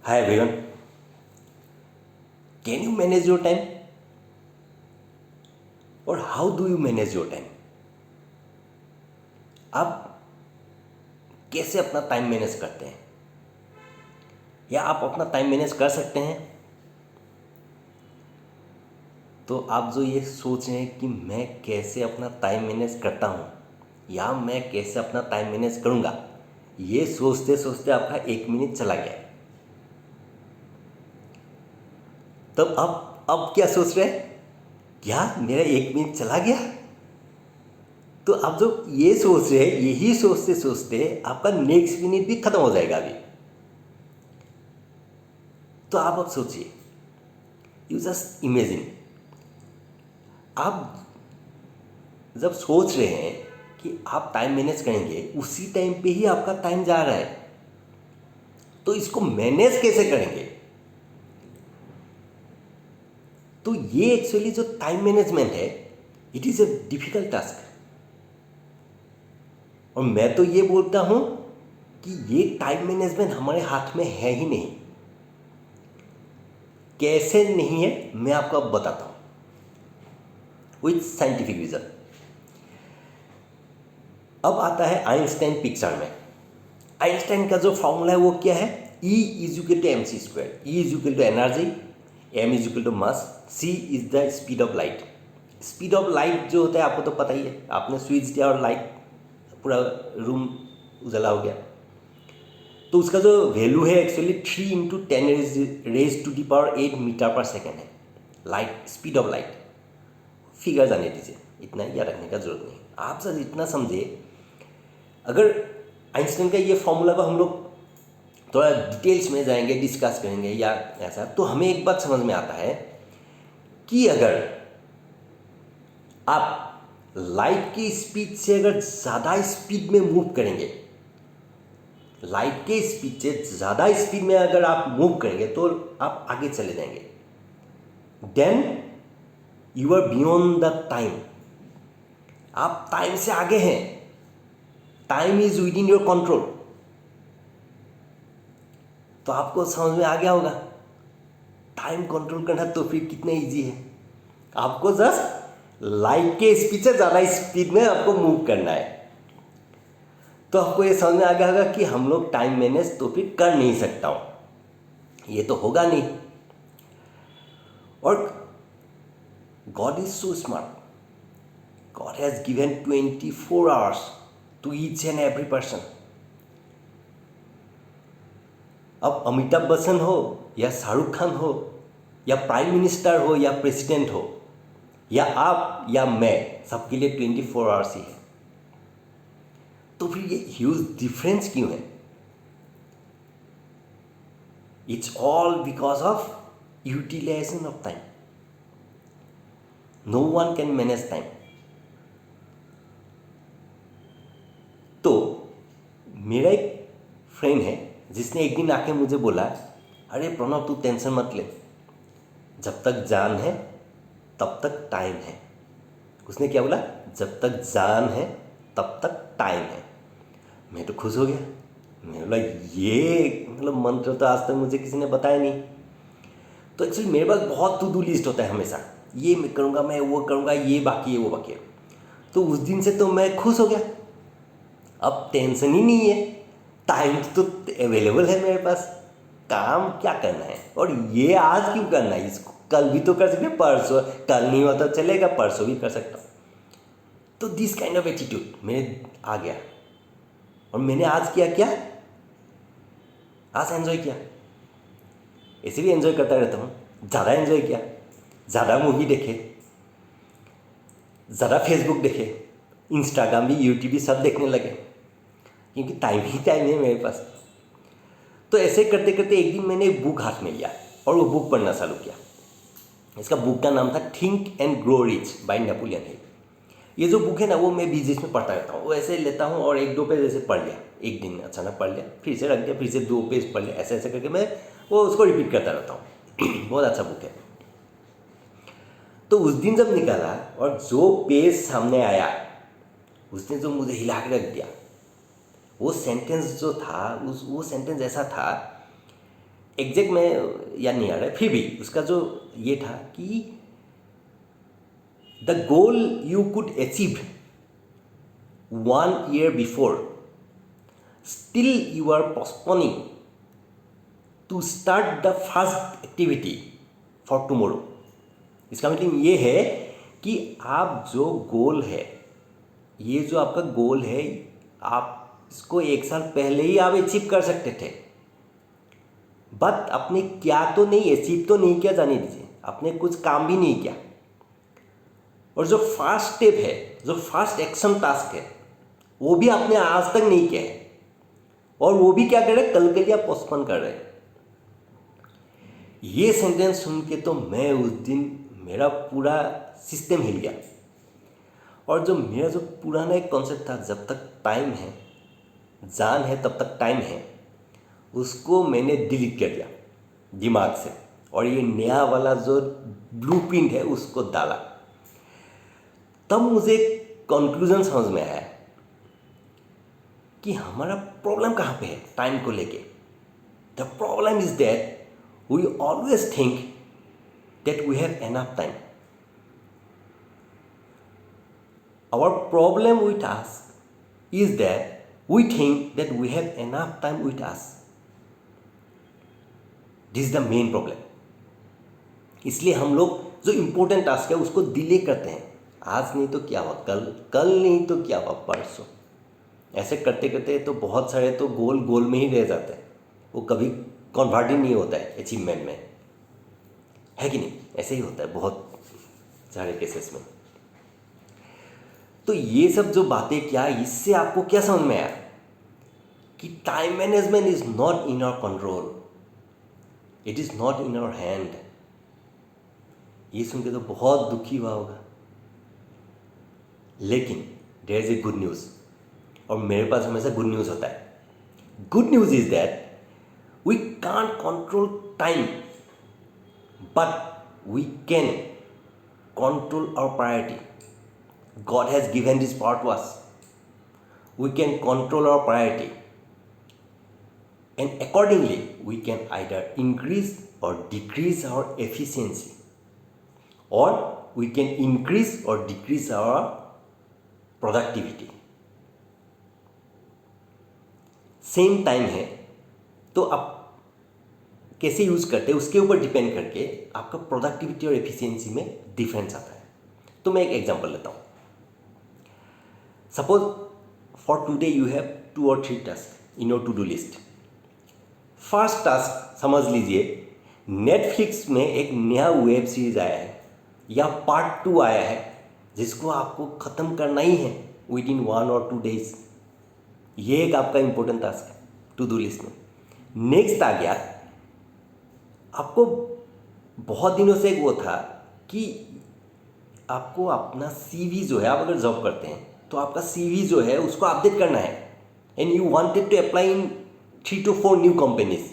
Hi everyone, can you manage your time? Or how do you manage your time? आप कैसे अपना time manage करते हैं? या आप अपना टाइम मैनेज कर सकते हैं? तो आप जो ये सोच रहे हैं कि मैं कैसे अपना टाइम मैनेज करता हूँ या मैं कैसे अपना टाइम मैनेज करूँगा, ये सोचते सोचते आपका 1 मिनट चला गया। तब आप अब क्या सोच रहे हैं? क्या मेरा 1 मिनट चला गया? तो आप जो ये सोच रहे हैं, यही सोचते सोचते आपका नेक्स्ट मिनट भी खत्म हो जाएगा अभी। तो आप अब सोचिए, यू जस्ट इमेजिन, आप जब सोच रहे हैं कि आप टाइम मैनेज करेंगे, उसी टाइम पे ही आपका टाइम जा रहा है। तो इसको मैनेज कैसे करेंगे? तो ये एक्चुअली जो टाइम मैनेजमेंट है, it is a difficult task. और मैं तो ये बोलता हूँ कि ये टाइम मैनेजमेंट हमारे हाथ में है ही नहीं। कैसे नहीं है, मैं आपको अब बताता हूँ विथ साइंटिफिक रीजन। अब आता है आइंस्टाइन पिक्चर में। आइंस्टाइन का जो फॉर्मूला है वो क्या है? E is equal to M C square. E is equal to energy, M is equal to mass, C is the speed of light. Speed of light जो होता है आपको तो पता ही है, आपने स्विच दिया और लाइट पूरा रूम उजाला हो गया। तो उसका जो वैल्यू है एक्चुअली 3 × 10⁻⁸ मीटर पर सेकेंड है। Light, speed of light, figure जाने दीजिए, इतना याद रखने का जरूरत नहीं। आप सर इतना समझे, अगर आइंस्टाइन का ये फॉर्मूला को हम लोग थोड़ा डिटेल्स में जाएंगे, डिस्कस करेंगे या ऐसा, तो हमें एक बात समझ में आता है कि अगर आप लाइट की स्पीड से अगर ज़्यादा स्पीड में मूव करेंगे, लाइट के स्पीड से ज़्यादा स्पीड में अगर आप मूव करेंगे तो आप आगे चले जाएंगे। Then you are beyond the time. आप टाइम से आगे हैं। Time is within your control. तो आपको समझ में आ गया होगा टाइम कंट्रोल करना तो फिर कितना इजी है। आपको जस्ट लाइट के स्पीड से ज़्यादा स्पीड में आपको मूव करना है। तो आपको ये समझ में आ गया होगा कि हम लोग टाइम मैनेज तो फिर कर नहीं सकता हूँ, ये तो होगा नहीं। और God is so smart. God has given 24 hours to each and every person. अब अमिताभ बच्चन हो या शाहरुख खान हो या प्राइम मिनिस्टर हो या प्रेसिडेंट हो या आप या मैं, सबके लिए 24 आवर्स ही है। तो फिर ये ह्यूज डिफरेंस क्यों है? It's all because of utilisation of time. No one can manage time. तो मेरा एक फ्रेंड है जिसने एक दिन आके मुझे बोला, अरे प्रणव तू टेंशन मत ले, जब तक जान है तब तक टाइम है। उसने क्या बोला? जब तक जान है तब तक टाइम है। मैं तो खुश हो गया। मैं बोला ये मतलब मंत्र तो आज तक मुझे किसी ने बताया नहीं। तो एक्चुअली मेरे पास बहुत टू डू लिस्ट होता है हमेशा, ये मैं करूँगा, मैं वो करूँगा, ये बाकी है, वो बाकी है। तो उस दिन से तो मैं खुश हो गया। अब टेंशन ही नहीं है, टाइम तो अवेलेबल है मेरे पास। काम क्या करना है और ये आज क्यों करना है, इसको कल भी तो कर सकते हैं, परसों, कल नहीं हुआ तो चलेगा, परसों भी कर सकता हूँ। तो दिस काइंड ऑफ एटीट्यूड मेरे आ गया और मैंने आज किया क्या? आज एंजॉय किया। ऐसे भी एंजॉय करता रहता हूँ। ज़्यादा एंजॉय किया, ज़्यादा मूवी देखे, ज़्यादा फेसबुक देखे, इंस्टाग्राम भी, यूट्यूब भी सब देखने लगे, क्योंकि टाइम ही टाइम है मेरे पास। तो ऐसे करते करते एक दिन मैंने एक बुक हाथ में लिया और वो बुक पढ़ना चालू किया। इसका बुक का नाम था think and grow rich by Napoleon Hill. ये जो बुक है ना, वो मैं बीच में पढ़ता रहता हूँ। वो ऐसे लेता हूँ और 1-2 पेज ऐसे पढ़ लिया, एक दिन अचानक पढ़ लिया, फिर से रख दिया, फिर से 2 पेज पढ़ लिया, ऐसे ऐसे करके मैं वो उसको रिपीट करता रहता हूँ। बहुत अच्छा बुक है। तो उस दिन जब निकाला और जो पेज सामने आया, उसने जो मुझे हिला के रख दिया, वो सेंटेंस जो था, वो सेंटेंस ऐसा था एग्जैक्ट मैं याद नहीं आ रहा है, फिर भी उसका जो ये था कि the goal you could achieve 1 year before, still you are postponing to start the first activity for tomorrow. इसका मतलब ये है कि आप जो गोल है, ये जो आपका गोल है, आप इसको 1 साल पहले ही आप अचीव कर सकते थे, बट आपने क्या तो नहीं, अचीव तो नहीं किया, जाने दीजिए, आपने कुछ काम भी नहीं किया। और जो फर्स्ट स्टेप है, जो फर्स्ट एक्शन टास्क है, वो भी आपने आज तक नहीं किया है, और वो भी क्या कर रहे हैं, कल के लिए आप पोस्टपोन कर रहे हैं। ये सेंटेंस सुन के तो मैं उस दिन, मेरा पूरा सिस्टम हिल गया। और जो मेरा जो पुराना एक कॉन्सेप्ट था, जब तक टाइम है, जान है तब तक टाइम है, उसको मैंने डिलीट कर दिया दिमाग से, और ये नया वाला जो ब्लूप्रिंट है उसको डाला। तब मुझे कंक्लूजन समझ में आया कि हमारा प्रॉब्लम कहाँ पे है टाइम को लेके। The problem is that we always think that we have enough time. Our problem with us is that we think that we have enough time with us. This is the main problem. इसलिए हम लोग जो important task है उसको delay करते हैं। आज नहीं तो क्या हुआ कल, कल नहीं तो क्या हुआ परसों। ऐसे करते करते तो बहुत सारे तो गोल गोल में ही रह जाते हैं, वो कभी कन्वर्ट ही नहीं होता है अचीवमेंट में, है कि नहीं? ऐसे ही होता है बहुत सारे केसेस में। तो ये सब जो बातें क्या, इससे आपको क्या समझ में आया कि time management is not in our control, it is not in our hand. ये सुन के तो बहुत दुखी हुआ होगा, लेकिन there is a good news, और मेरे पास हमेशा गुड न्यूज़ होता है। Good news is that we can't control time, but we can control our priority. God has given this power to us. We can control our priority, and accordingly we can either increase or decrease our efficiency, or we can increase or decrease our productivity. Same time है तो आप कैसे use करते हैं उसके ऊपर depend करके आपका प्रोडक्टिविटी और एफिशिएंसी में डिफरेंस आता है। तो मैं एक एग्जांपल लेता हूँ। Suppose for today you have 2 or 3 tasks in your to-do list. First task समझ लीजिए, नेटफ्लिक्स में एक नया वेब सीरीज आया है या पार्ट 2 आया है जिसको आपको ख़त्म करना ही है विद इन 1 or 2 days। ये एक आपका इंपॉर्टेंट टास्क है टू डू लिस्ट में। नेक्स्ट आ गया, आपको बहुत दिनों से एक वो था कि आपको अपना CV जो है, आप अगर जॉब करते हैं तो आपका CV जो है उसको अपडेट करना है, and you wanted to apply in 3 to 4 new companies.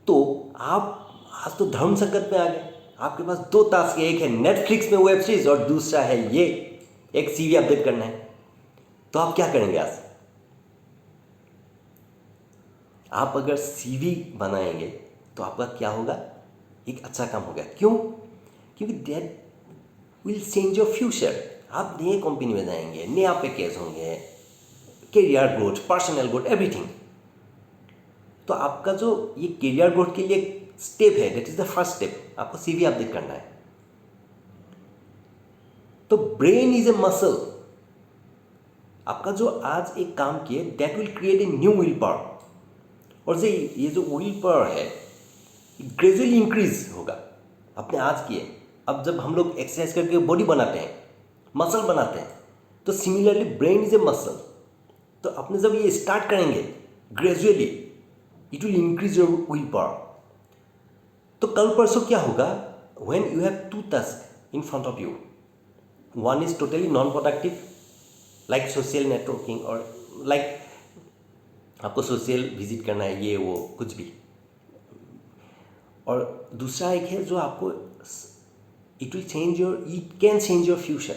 तो आप आज तो धर्म संकट में आ गए, आपके पास 2 टास्क है, एक है नेटफ्लिक्स में वेब सीरीज और दूसरा है ये एक CV अपडेट करना है। तो आप क्या करेंगे आज? आप अगर CV बनाएंगे तो आपका क्या होगा, एक अच्छा काम होगा। क्यों? क्योंकि that will change your future. आप नए कंपनी में जाएंगे, नया पैकेज होंगे, career growth, personal growth, everything. तो आपका जो ये करियर ग्रोथ के लिए स्टेप है, that is the first step, आपको CV अपडेट करना है। तो ब्रेन इज ए मसल। आपका जो आज एक काम किए that will create a new will power, और ये जो विल पावर है ग्रेजुअली इंक्रीज होगा। आपने आज किए, अब जब हम लोग एक्सरसाइज करके बॉडी बनाते हैं, मसल बनाते हैं, तो similarly brain is a muscle. तो आपने जब ये स्टार्ट करेंगे gradually, it will increase your will power. तो कल परसों क्या होगा, when you have 2 task in front of you, one is totally non productive like social networking, और लाइक आपको सोशल विजिट करना है, ये वो कुछ भी, और दूसरा एक है जो आपको it can change your future.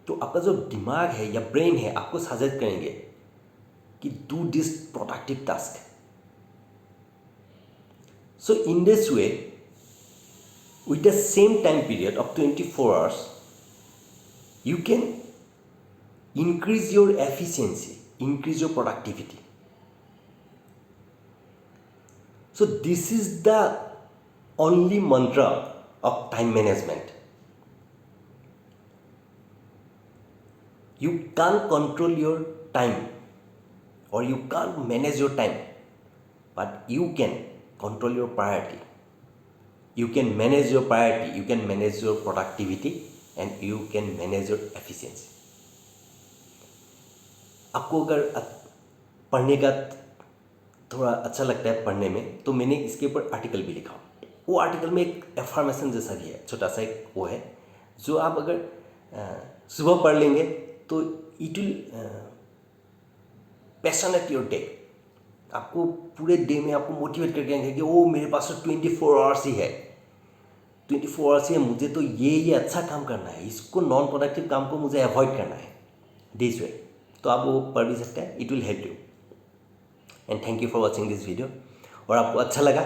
तो आपका जो दिमाग है या ब्रेन है आपको सजेस्ट करेंगे कि do this productive task. So in this way, with the same time period of 24 hours, you can increase your efficiency, increase your productivity. So this is the only mantra of time management. You can't control your time or you can't manage your time, but you can control your priority. You can manage your priority, you can manage your productivity, and you can manage your efficiency. आपको अगर पढ़ने का थोड़ा अच्छा लगता है पढ़ने में, तो मैंने इसके ऊपर आर्टिकल भी लिखा. वो आर्टिकल में एक एफर्मेशन जैसा भी है, छोटा सा एक वो है, जो आप अगर सुबह पढ़ लेंगे तो it will passionate your day. आपको पूरे डे में आपको मोटिवेट करके आएंगे कि ओ मेरे पास तो 24 आवर्स ही है, 24 आवर्स ही है, मुझे तो ये अच्छा काम करना है, इसको नॉन प्रोडक्टिव काम को मुझे अवॉइड करना है दिस वे. तो आप वो पढ़ भी सकते हैं. It will help you. And thank you for watching this video. और आपको अच्छा लगा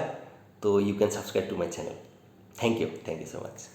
तो you can subscribe to my channel. Thank you so much.